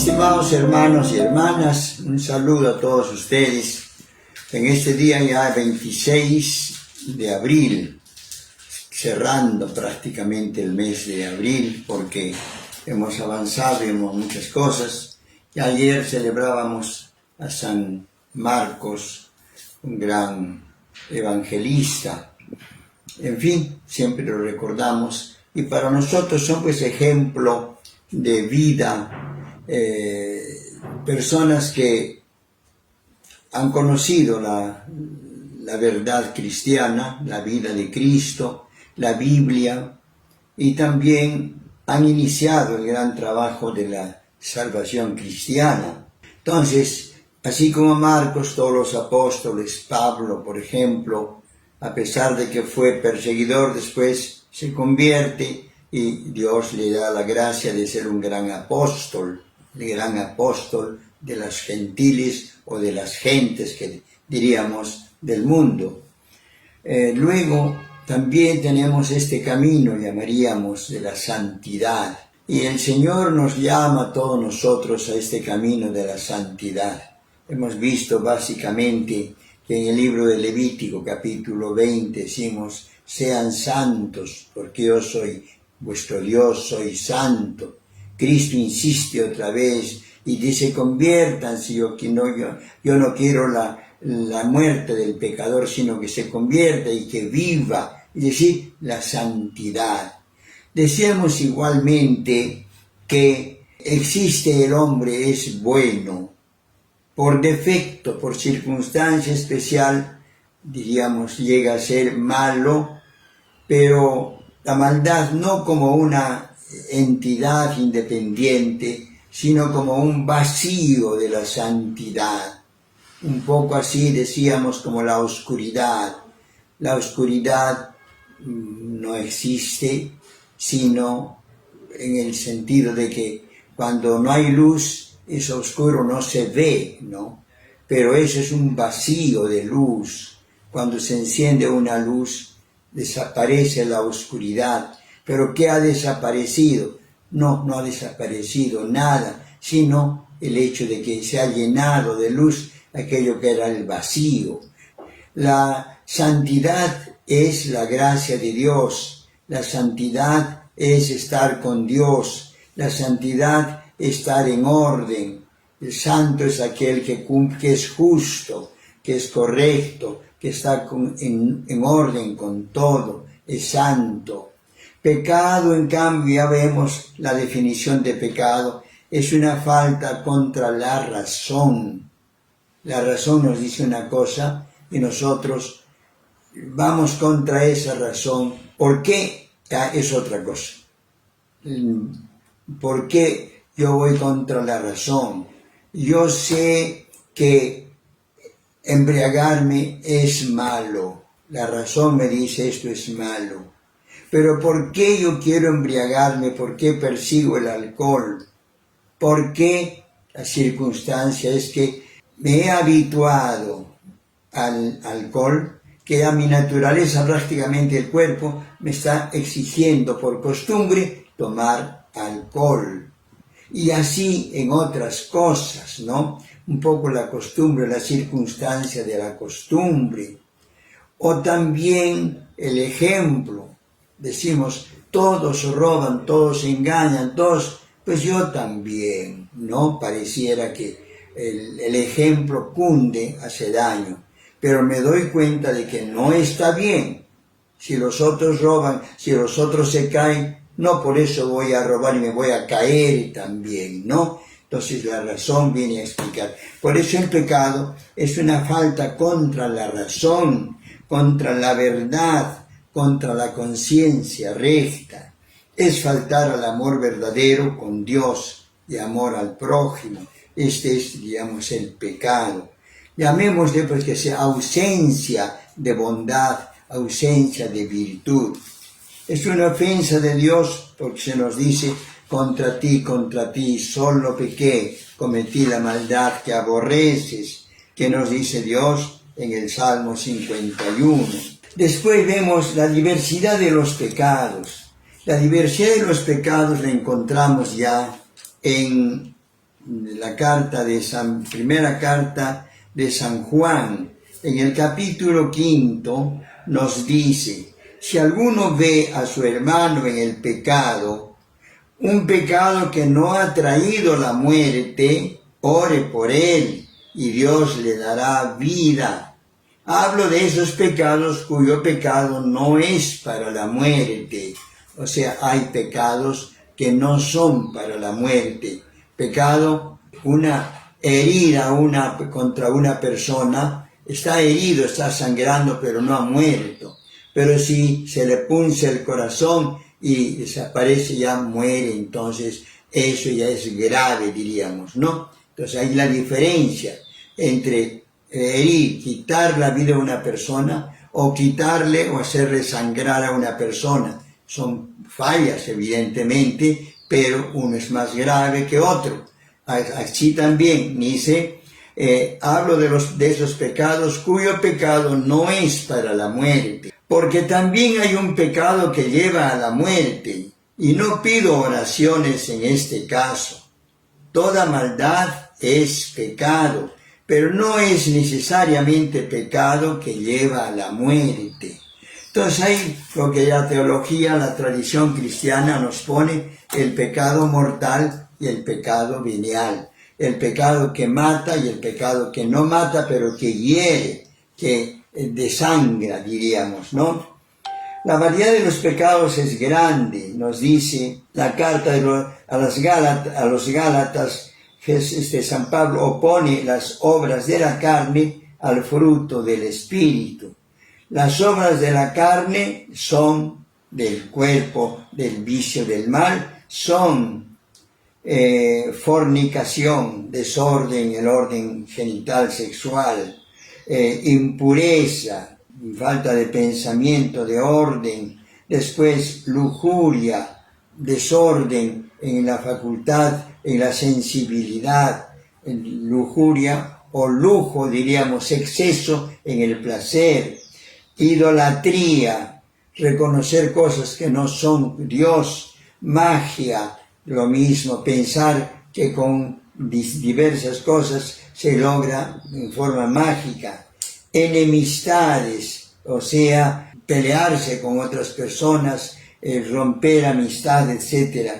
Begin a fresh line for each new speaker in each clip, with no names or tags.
Estimados hermanos y hermanas, un saludo a todos ustedes en este día ya 26 de abril, cerrando prácticamente el mes de abril porque hemos avanzado en muchas cosas. Y ayer celebrábamos a San Marcos, un gran evangelista. En fin, siempre lo recordamos y para nosotros son pues ejemplo de vida, personas que han conocido la verdad cristiana, la vida de Cristo, la Biblia, y también han iniciado el gran trabajo de la salvación cristiana. Entonces, así como Marcos, todos los apóstoles, Pablo, por ejemplo, a pesar de que fue perseguidor, después se convierte y Dios le da la gracia de ser un gran apóstol, el gran apóstol de las gentiles o de las gentes que diríamos del mundo. Luego también tenemos este camino, llamaríamos, de la santidad. Y el Señor nos llama a todos nosotros a este camino de la santidad. Hemos visto básicamente que en el libro de Levítico, capítulo 20, decimos, sean santos, porque yo soy vuestro Dios, soy santo. Cristo insiste otra vez y dice, conviértanse, yo no quiero la muerte del pecador, sino que se convierta y que viva, es decir, la santidad. Decíamos igualmente que existe el hombre, es bueno, por defecto, por circunstancia especial, diríamos, llega a ser malo, pero la maldad no como una entidad independiente, sino como un vacío de la santidad. Un poco así decíamos como la oscuridad. La oscuridad no existe, sino en el sentido de que cuando no hay luz, es oscuro, no se ve, ¿no? Pero eso es un vacío de luz. Cuando se enciende una luz, desaparece la oscuridad. ¿Pero qué ha desaparecido? No ha desaparecido nada, sino el hecho de que se ha llenado de luz aquello que era el vacío. La santidad es la gracia de Dios. La santidad es estar con Dios. La santidad es estar en orden. El santo es aquel que es justo, que es correcto, que está en orden con todo, es santo. Pecado, en cambio, ya vemos la definición de pecado, es una falta contra la razón. La razón nos dice una cosa y nosotros vamos contra esa razón. ¿Por qué? Es otra cosa. ¿Por qué yo voy contra la razón? Yo sé que embriagarme es malo. La razón me dice esto es malo. Pero ¿por qué yo quiero embriagarme? ¿Por qué persigo el alcohol? ¿Por qué? La circunstancia es que me he habituado al alcohol, que a mi naturaleza prácticamente el cuerpo me está exigiendo por costumbre tomar alcohol. Y así en otras cosas, ¿no? Un poco la costumbre, la circunstancia de la costumbre. O también el ejemplo. Decimos, todos roban, todos engañan, todos, pues yo también, ¿no? Pareciera que el ejemplo cunde, hace daño, pero me doy cuenta de que no está bien. Si los otros roban, si los otros se caen, no por eso voy a robar y me voy a caer también, ¿no? Entonces la razón viene a explicar. Por eso el pecado es una falta contra la razón, contra la verdad, contra la conciencia recta. Es faltar al amor verdadero con Dios y amor al prójimo. Este es, digamos, el pecado. Llamémosle pues que sea ausencia de bondad, ausencia de virtud. Es una ofensa de Dios porque se nos dice, contra ti, solo pequé, cometí la maldad que aborreces, que nos dice Dios en el Salmo 51. Después vemos la diversidad de los pecados. La diversidad de los pecados la encontramos ya en primera carta de San Juan, en el capítulo 5, nos dice: si alguno ve a su hermano en el pecado, un pecado que no ha traído la muerte, ore por él y Dios le dará vida. Hablo de esos pecados cuyo pecado no es para la muerte. O sea, hay pecados que no son para la muerte. Pecado, una herida contra una persona, está herido, está sangrando, pero no ha muerto. Pero si se le punza el corazón y desaparece, ya muere, entonces eso ya es grave, diríamos, ¿no? Entonces hay la diferencia entre herir, quitar la vida a una persona, o quitarle o hacerle sangrar a una persona. Son fallas, evidentemente, pero uno es más grave que otro. Así también dice, hablo de esos pecados cuyo pecado no es para la muerte, porque también hay un pecado que lleva a la muerte, y no pido oraciones en este caso. Toda maldad es pecado, pero no es necesariamente pecado que lleva a la muerte. Entonces hay lo que la teología, la tradición cristiana nos pone: el pecado mortal y el pecado venial. El pecado que mata y el pecado que no mata, pero que hiere, que desangra, diríamos, ¿no? La variedad de los pecados es grande, nos dice la carta a los Gálatas. San Pablo opone las obras de la carne al fruto del Espíritu. Las obras de la carne son del cuerpo, del vicio del mal, son fornicación, desorden, el orden genital sexual, impureza, falta de pensamiento, de orden, después lujuria, desorden en la facultad, en la sensibilidad, en lujuria o lujo, diríamos, exceso en el placer, idolatría, reconocer cosas que no son Dios, magia, lo mismo, pensar que con diversas cosas se logra en forma mágica, enemistades, o sea, pelearse con otras personas, romper amistad, etc.,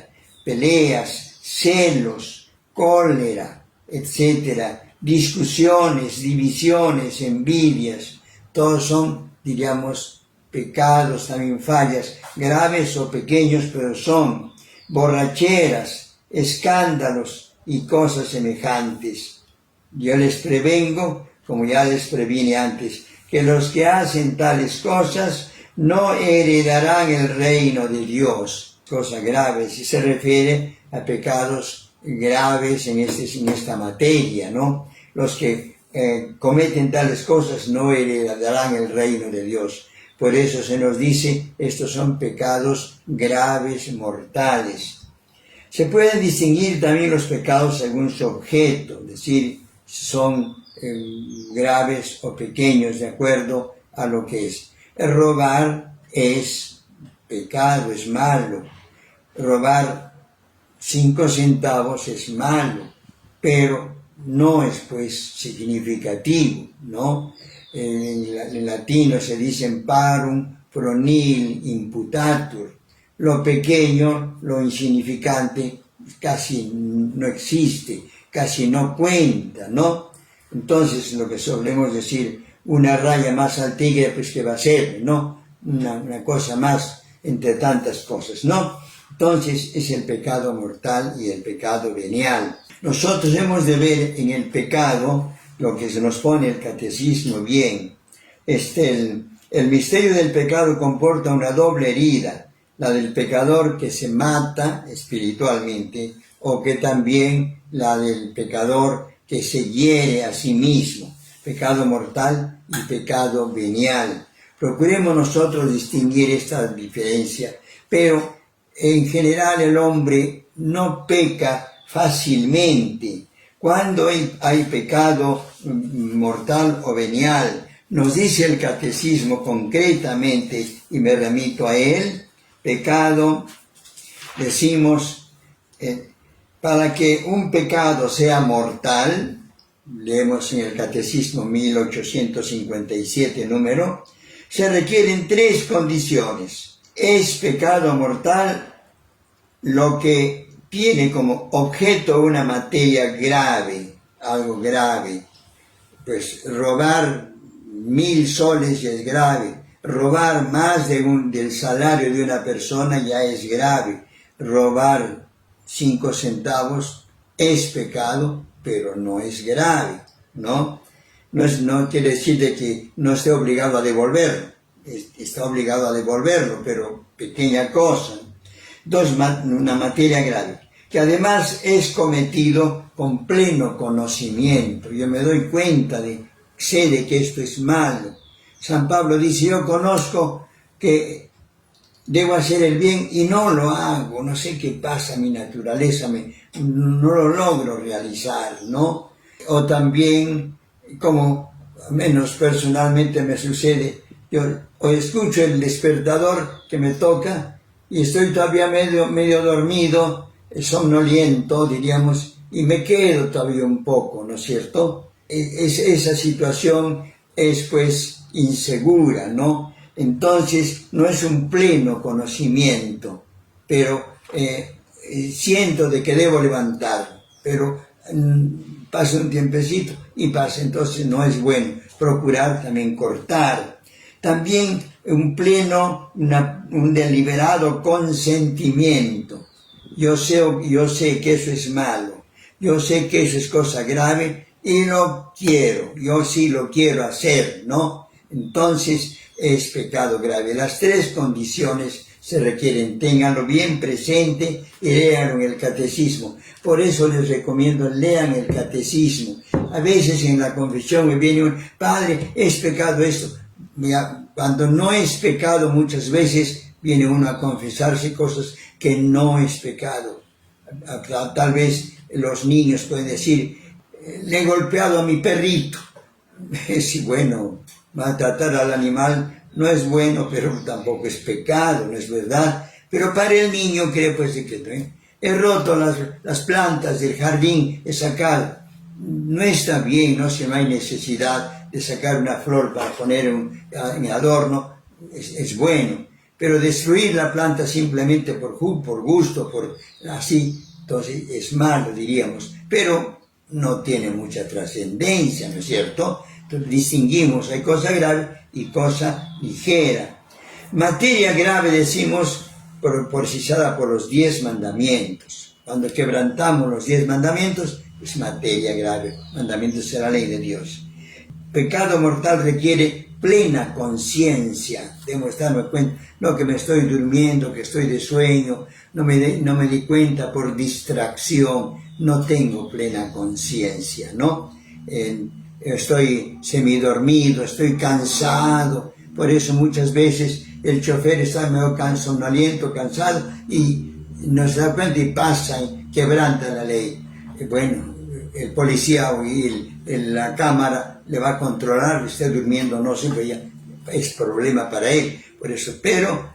peleas, celos, cólera, etc., discusiones, divisiones, envidias, todos son, diríamos, pecados, también fallas, graves o pequeños, pero son borracheras, escándalos y cosas semejantes. Yo les prevengo, como ya les previne antes, que los que hacen tales cosas no heredarán el reino de Dios. Cosa grave, si se refiere a pecados graves en esta materia, ¿no? Los que cometen tales cosas no heredarán el reino de Dios. Por eso se nos dice, estos son pecados graves, mortales. Se pueden distinguir también los pecados según su objeto, es decir, son graves o pequeños de acuerdo a lo que es. El robar es pecado, es malo. Robar 5 centavos es malo, pero no es pues significativo, ¿no? En latino se dice parum pro nihil imputatur. Lo pequeño, lo insignificante, casi no existe, casi no cuenta, ¿no? Entonces, lo que solemos decir, una raya más al tigre, pues ¿qué va a ser, no? Una cosa más entre tantas cosas, ¿no? Entonces, es el pecado mortal y el pecado venial. Nosotros hemos de ver en el pecado, lo que se nos pone el catecismo bien, el misterio del pecado comporta una doble herida, la del pecador que se mata espiritualmente, o que también la del pecador que se hiere a sí mismo, pecado mortal y pecado venial. Procuremos nosotros distinguir esta diferencia, pero en general el hombre no peca fácilmente. Cuando hay pecado mortal o venial, nos dice el catecismo concretamente, y me remito a él, pecado, decimos, para que un pecado sea mortal, leemos en el Catecismo 1857 número, se requieren 3 condiciones. Es pecado mortal lo que tiene como objeto una materia grave, algo grave. Pues robar 1000 soles ya es grave, robar más del salario de una persona ya es grave, robar 5 centavos es pecado, pero no es grave, ¿no? No quiere decir de que no esté obligado a devolverlo, está obligado a devolverlo, pero pequeña cosa. 2, una materia grave, que además es cometido con pleno conocimiento. Yo me doy cuenta sé de que esto es malo. San Pablo dice, yo conozco que debo hacer el bien y no lo hago, no sé qué pasa, mi naturaleza no lo logro realizar, ¿no? O también, como menos personalmente me sucede, yo o escucho el despertador que me toca y estoy todavía medio dormido, somnoliento, diríamos, y me quedo todavía un poco, ¿no es cierto? Esa situación es pues insegura, ¿no? Entonces no es un pleno conocimiento, pero siento de que debo levantar, pero pasa un tiempecito y pasa, entonces no es bueno. Procurar también cortar. También un deliberado consentimiento. Yo sé que eso es malo, yo sé que eso es cosa grave y lo quiero, yo sí lo quiero hacer, ¿no? Entonces es pecado grave. Las 3 condiciones se requieren, ténganlo bien presente y léanlo en el catecismo. Por eso les recomiendo, lean el catecismo. A veces en la confesión me viene un, padre, es pecado esto. Mira, cuando no es pecado muchas veces viene uno a confesarse cosas que no es pecado. Tal vez los niños pueden decir, le he golpeado a mi perrito. Sí, bueno, maltratar al animal no es bueno, pero tampoco es pecado, no es verdad. Pero para el niño cree pues que no. He roto las plantas del jardín, he sacado. No está bien, no hay necesidad de sacar una flor para poner en adorno, es bueno. Pero destruir la planta simplemente por gusto, así, entonces es malo, diríamos. Pero no tiene mucha trascendencia, ¿no es cierto? Entonces distinguimos, hay cosa grave y cosa ligera. Materia grave decimos, precisada por los 10 mandamientos. Cuando quebrantamos los 10 mandamientos, es materia grave. Mandamientos de la ley de Dios. Pecado mortal requiere plena conciencia. Debo darme cuenta, no que me estoy durmiendo, que estoy de sueño, no me di cuenta por distracción, no tengo plena conciencia, ¿no? Estoy semidormido, estoy cansado, por eso muchas veces el chofer está medio cansado y no se da cuenta y pasa y quebranta la ley. Bueno, el policía o la cámara le va a controlar, esté durmiendo o no, siempre ya es problema para él, por eso, pero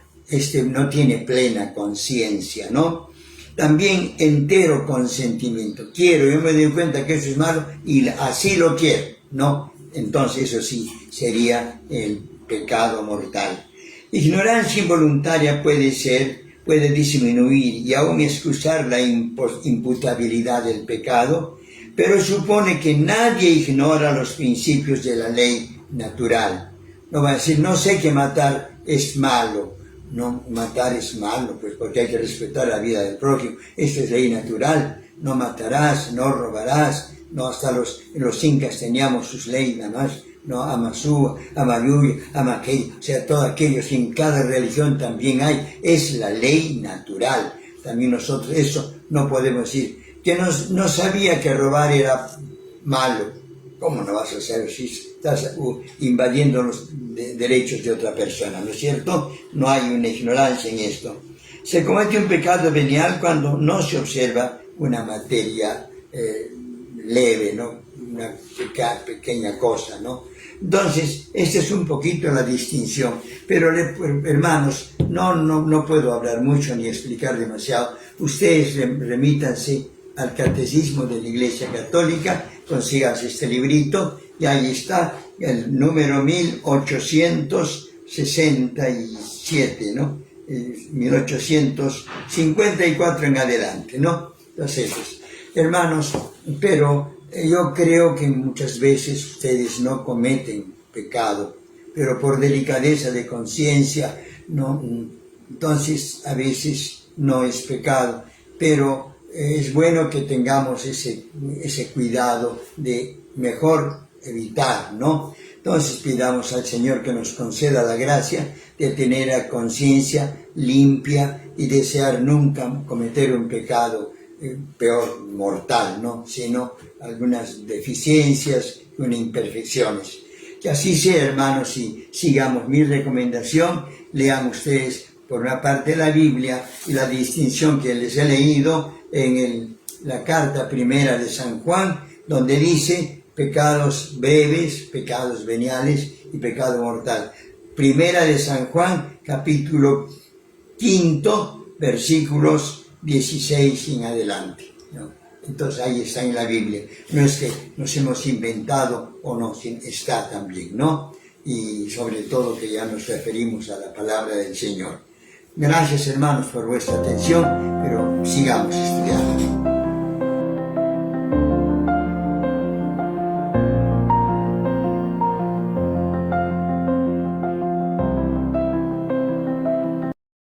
no tiene plena conciencia, ¿no? También entero consentimiento. Quiero, yo me doy cuenta que eso es malo y así lo quiero, ¿no? Entonces eso sí sería el pecado mortal. Ignorancia involuntaria puede disminuir y aún excusar la imputabilidad del pecado, pero supone que nadie ignora los principios de la ley natural. No va a decir, no sé que matar es malo. No, matar es malo, pues porque hay que respetar la vida del prójimo. Esto es ley natural. No matarás, no robarás. No, hasta los incas teníamos sus leyes nada más. No, Amasú, Amayuya, Amaquey, o sea, todo aquello, y en cada religión también hay. Es la ley natural. También nosotros, eso no podemos decir. Que no sabía que robar era malo. ¿Cómo no vas a saber si estás invadiendo los derechos de otra persona? ¿No es cierto? No hay una ignorancia en esto. Se comete un pecado venial cuando no se observa una materia leve, ¿no? Una pequeña cosa, ¿no? Entonces, esta es un poquito la distinción. Pero, hermanos, no puedo hablar mucho ni explicar demasiado. Ustedes remítanse al Catecismo de la Iglesia Católica, consigas este librito, y ahí está el número 1867, ¿no? 1854 en adelante, ¿no? Entonces, hermanos, pero yo creo que muchas veces ustedes no cometen pecado, pero por delicadeza de conciencia, no, entonces a veces no es pecado, pero es bueno que tengamos ese cuidado de mejor evitar, ¿no? Entonces pidamos al Señor que nos conceda la gracia de tener la conciencia limpia y desear nunca cometer un pecado peor mortal, ¿no? Sino algunas deficiencias y unas imperfecciones. Que así sea, hermanos, y sigamos mi recomendación, lean ustedes por una parte la Biblia y la distinción que les he leído en la carta primera de San Juan, donde dice pecados breves, pecados veniales y pecado mortal. Primera de San Juan, capítulo 5, versículos 16 en adelante, ¿no? Entonces ahí está en la Biblia. No es que nos hemos inventado o no, está también, ¿no? Y sobre todo que ya nos referimos a la palabra del Señor. Gracias, hermanos, por vuestra atención, pero sigamos estudiando.